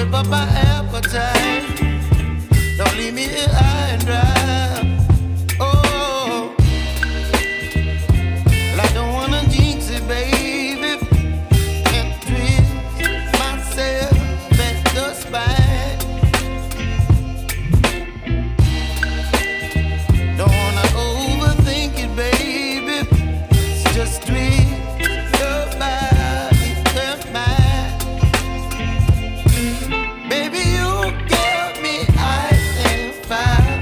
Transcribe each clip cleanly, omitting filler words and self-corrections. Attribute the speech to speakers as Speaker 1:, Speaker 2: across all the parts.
Speaker 1: whip up my appetite. Don't leave me here high and dry. Oh, well, I don't wanna jinx it, baby, and twist myself at the spine. Don't wanna overthink it, baby. It's just twist your body and mine. Baby, you give me ice and fire.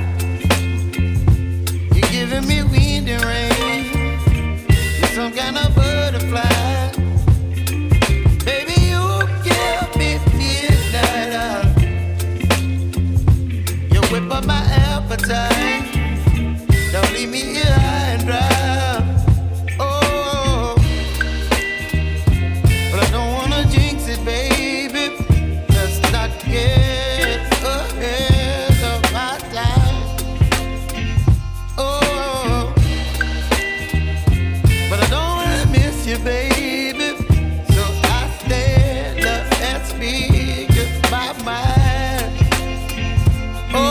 Speaker 1: You're giving me wind and rain. You're some kind of butterfly. Baby, you give me midnight. You whip up my appetite. Don't leave me here high and dry. Oh, but I don't wanna jinx it, baby. Let's not get ahead of my time. Oh, but I don't wanna miss you, baby. So I stand up and speak my mind. Oh.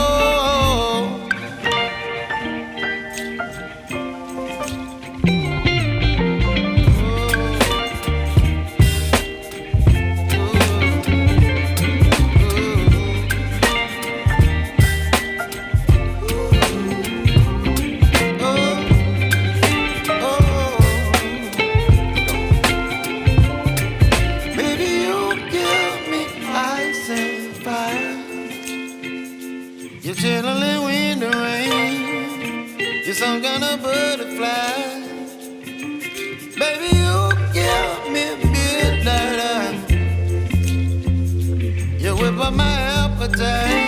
Speaker 1: Baby, you give me ice and fire. You're channeling wind and rain. You're some kind of butterfly. Baby, you give me midnight. You whip up my appetite.